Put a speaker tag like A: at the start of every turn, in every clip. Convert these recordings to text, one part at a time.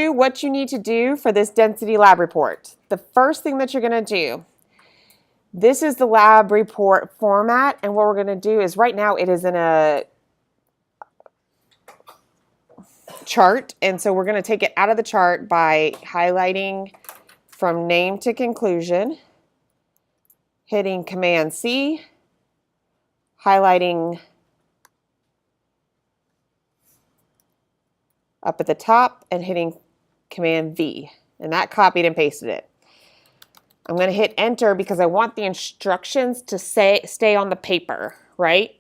A: you what you need to do for this density lab report. The first thing that you're going to do, this is the lab report format, and what we're going to do is right now it is in a chart, and so we're going to take it out of the chart by highlighting from name to conclusion, hitting Command C, highlighting up at the top and hitting Command V, and that copied and pasted it. I'm going to hit enter because I want the instructions to stay on the paper, right?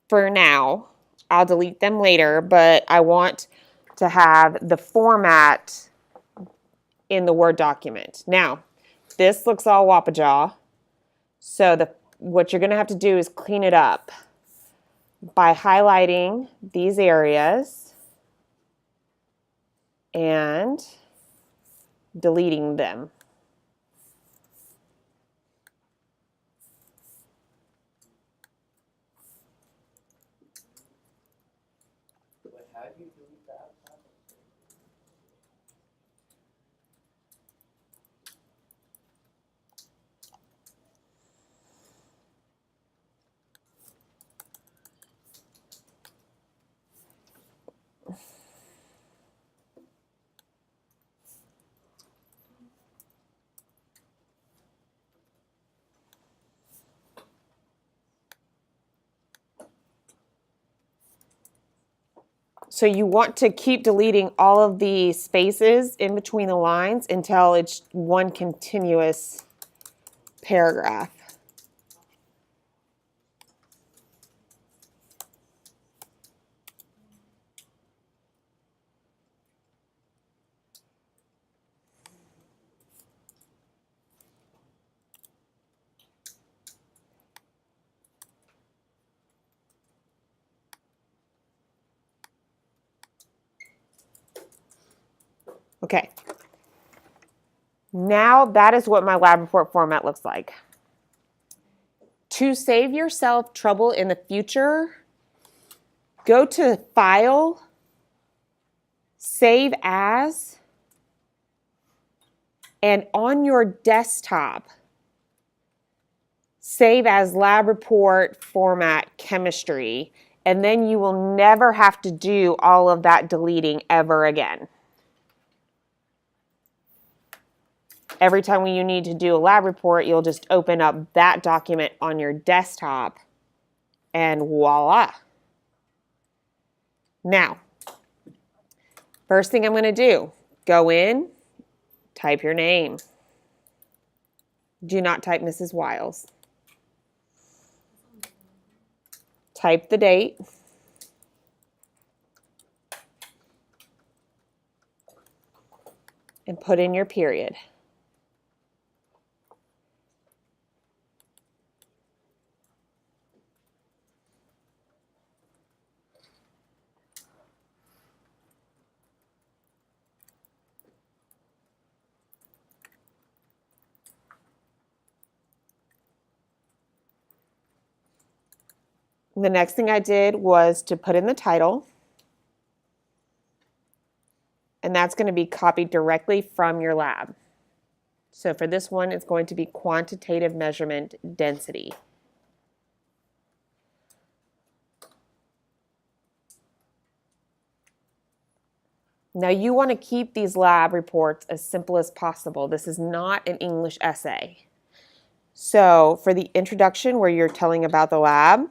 A: For now. I'll delete them later, but I want to have the format in the Word document. Now, this looks all wappajaw, so what you're going to have to do is clean it up by highlighting these areas and deleting them.
B: How do you delete that?
A: So you want to keep deleting all of the spaces in between the lines until it's one continuous paragraph. Okay. Now that is what my lab report format looks like. To save yourself trouble in the future, go to File, Save As, and on your desktop, save as lab report format chemistry, and then you will never have to do all of that deleting ever again. Every time you need to do a lab report, you'll just open up that document on your desktop and voila. Now, first thing I'm going to do, go in, type your name. Do not type Mrs. Wiles. Type the date. And put in your period. The next thing I did was to put in the title, and that's going to be copied directly from your lab. So for this one, it's going to be quantitative measurement density. Now you want to keep these lab reports as simple as possible. This is not an English essay. So for the introduction where you're telling about the lab,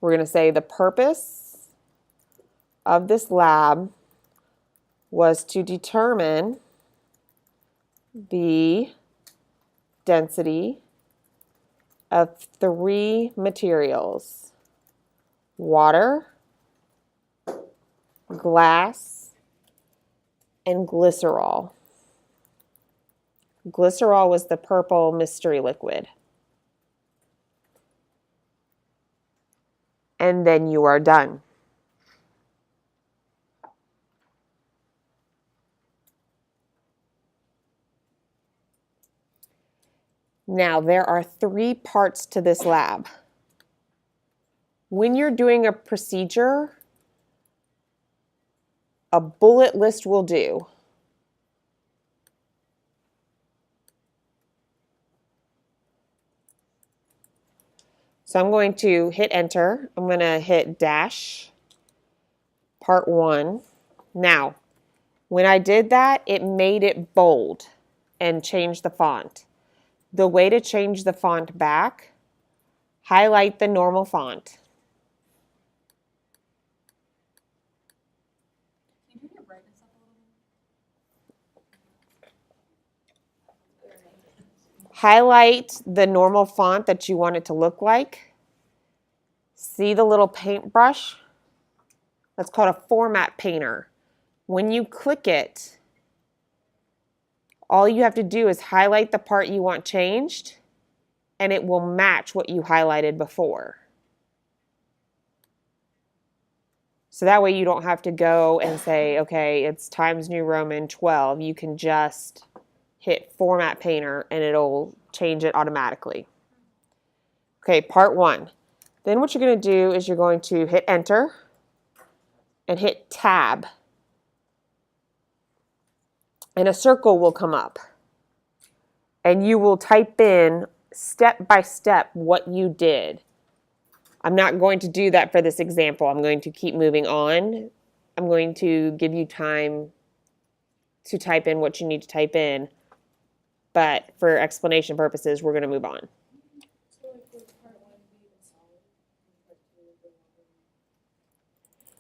A: we're going to say the purpose of this lab was to determine the density of 3 materials: water, glass, and glycerol. Glycerol was the purple mystery liquid. And then you are done. Now, there are 3 parts to this lab. When you're doing a procedure, A bullet list will do. So I'm going to hit enter. I'm going to hit dash part 1. Now, when I did that, it made it bold and changed the font. The way to change the font back, highlight the normal font.
C: Can you turn your brightness up a little bit?
A: Highlight the normal font that you want it to look like. See the little paintbrush? That's called a format painter. When you click it, all you have to do is highlight the part you want changed, and it will match what you highlighted before. So that way you don't have to go and say, okay, it's Times New Roman 12. You can just hit Format Painter and it'll change it automatically. Okay, part 1. Then what you're going to do is you're going to hit Enter and hit Tab. And a circle will come up. And you will type in step by step what you did. I'm not going to do that for this example. I'm going to keep moving on. I'm going to give you time to type in what you need to type in. But for explanation purposes, we're going to move on.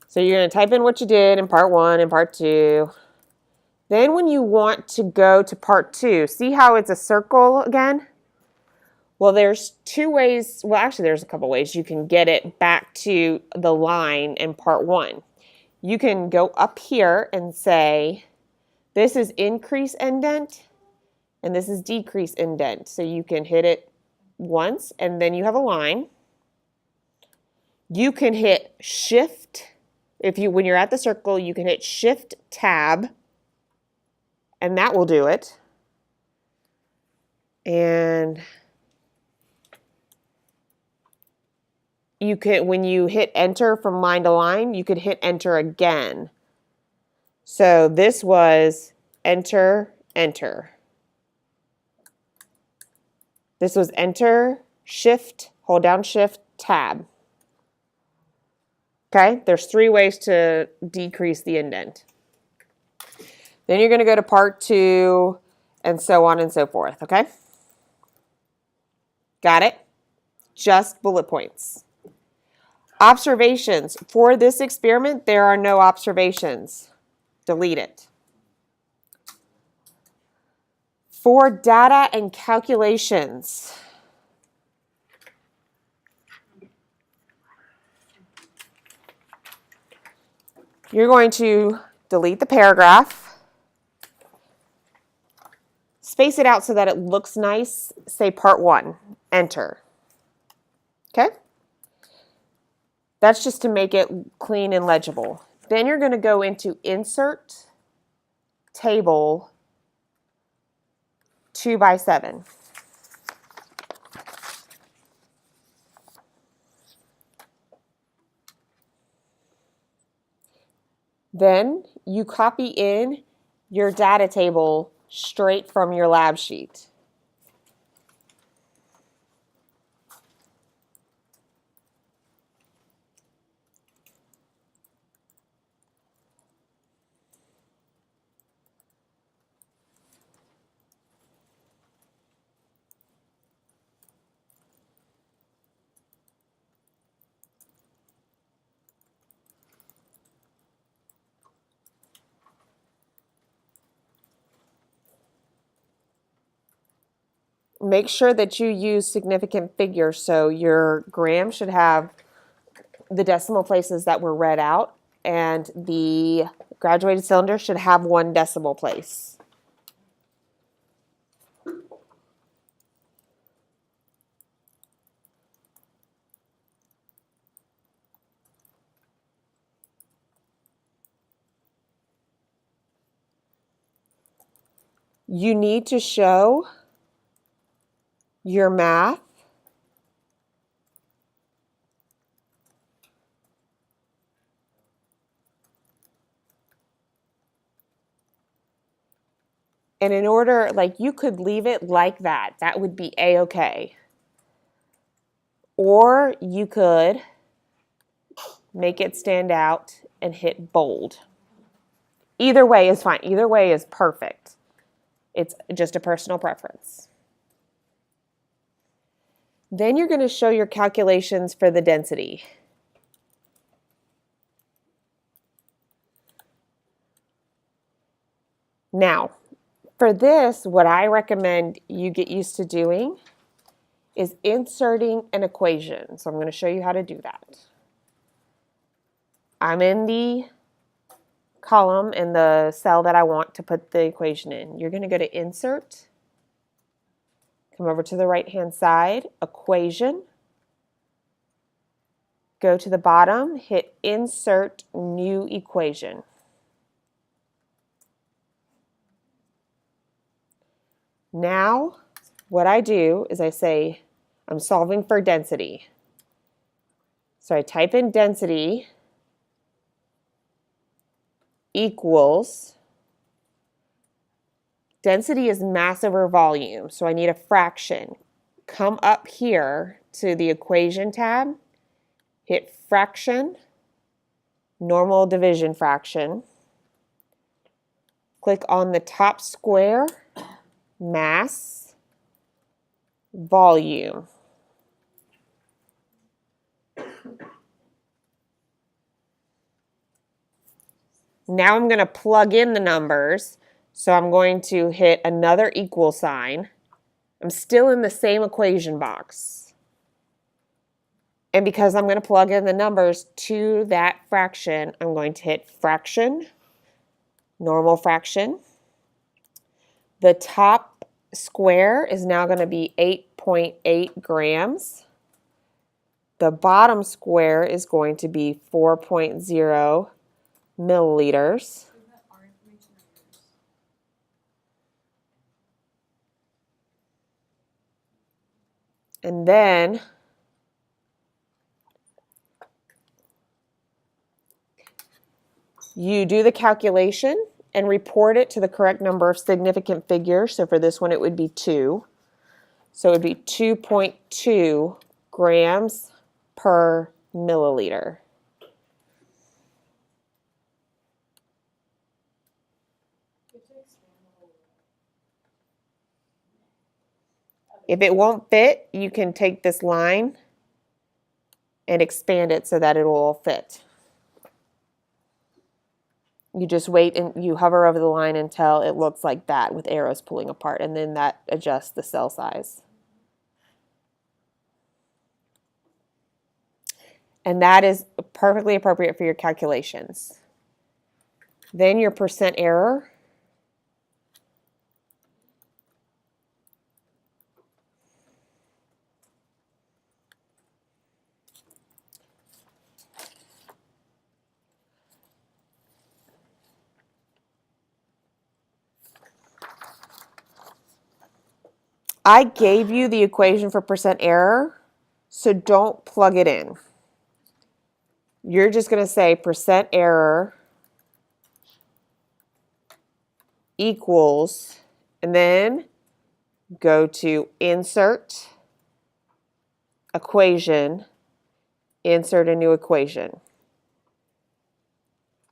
A: So you're going to type in what you did in part 1 and part 2. Then when you want to go to part 2, see how it's a circle again? Well, there's 2 ways. Well, actually, there's a couple ways you can get it back to the line in part 1. You can go up here and say, this is increase indent, and this is decrease indent. So you can hit it once, and then you have a line. You can hit Shift. When you're at the circle, you can hit Shift Tab, and that will do it. And you can, when you hit enter from line to line, you could hit enter again. So this was enter, enter. This was enter, shift, hold down shift, tab. Okay, there's 3 ways to decrease the indent. Then you're going to go to part 2 and so on and so forth, okay? Got it? Just bullet points. Observations. For this experiment, there are no observations. Delete it. For data and calculations, you're going to delete the paragraph. Space it out so that it looks nice. Say part 1, enter. Okay? That's just to make it clean and legible. Then you're going to go into Insert, Table, 2x7. Then you copy in your data table straight from your lab sheet. Make sure that you use significant figures, so your gram should have the decimal places that were read out, and the graduated cylinder should have 1 decimal place. You need to show your math And in order, like you could leave it like that. That would be A-okay. Or you could make it stand out and hit bold. Either way is fine. Either way is perfect. It's just a personal preference. Then you're going to show your calculations for the density. Now, for this, what I recommend you get used to doing is inserting an equation. So I'm going to show you how to do that. I'm in the column in the cell that I want to put the equation in. You're going to go to Insert, come over to the right-hand side, Equation, go to the bottom, hit Insert New Equation. Now, what I do is I say, I'm solving for density. So I type in density equals, density is mass over volume, so I need a fraction. Come up here to the equation tab, hit fraction, normal division fraction, click on the top square, mass, volume. Now I'm going to plug in the numbers. So I'm going to hit another equal sign. I'm still in the same equation box. And because I'm going to plug in the numbers to that fraction, I'm going to hit fraction, normal fraction. The top square is now going to be 8.8 grams. The bottom square is going to be 4.0 milliliters.
C: Is that our information or yours?
A: And then you do the calculation and report it to the correct number of significant figures. So for this one, it would be 2. So it would be 2.2 grams per milliliter. If it won't fit, you can take this line and expand it so that it will all fit. You just wait and you hover over the line until it looks like that with arrows pulling apart, and then that adjusts the cell size. And that is perfectly appropriate for your calculations. Then your percent error. I gave you the equation for percent error, so don't plug it in. You're just going to say percent error equals, and then go to Insert, Equation, insert a new equation.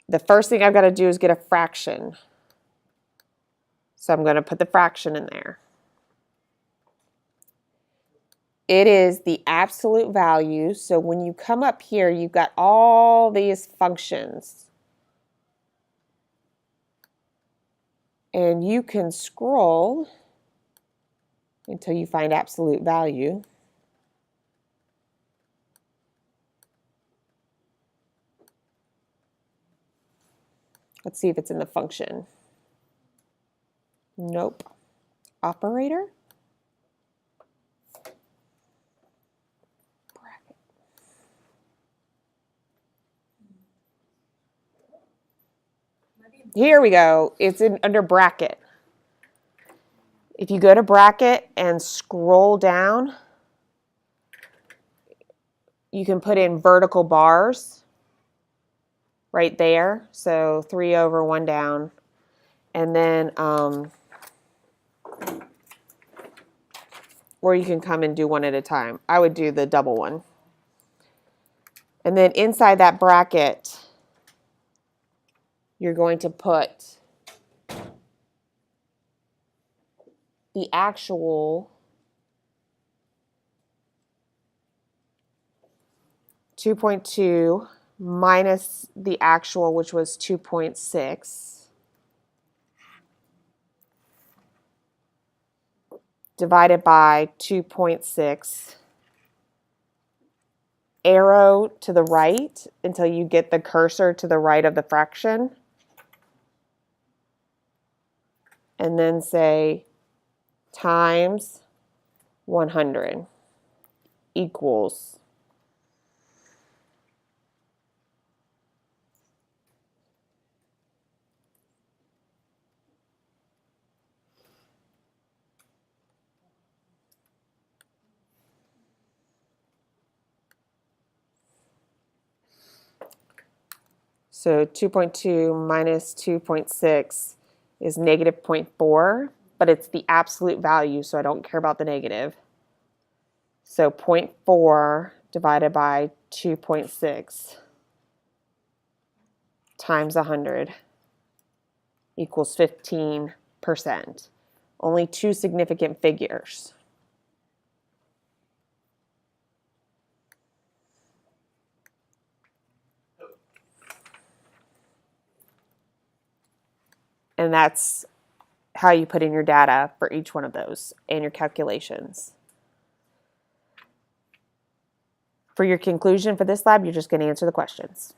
A: The first thing I've got to do is get a fraction. So I'm going to put the fraction in there. It is the absolute value. So when you come up here, you've got all these functions. And you can scroll until you find absolute value. Let's see if it's in the function. Nope. Operator? Here we go. It's under bracket. If you go to bracket and scroll down, you can put in vertical bars right there. So 3 over, 1 down. And then or you can come and do one at a time. I would do the double one. And then inside that bracket, you're going to put the actual 2.2 minus the actual, which was 2.6, divided by 2.6, arrow to the right until you get the cursor to the right of the fraction, and then say times 100 equals so 2.2 minus 2.6 is negative 0.4, but it's the absolute value, so I don't care about the negative. So 0.4 divided by 2.6 times 100 equals 15%. Only two significant figures. And that's how you put in your data for each one of those and your calculations. For your conclusion for this lab, you're just going to answer the questions.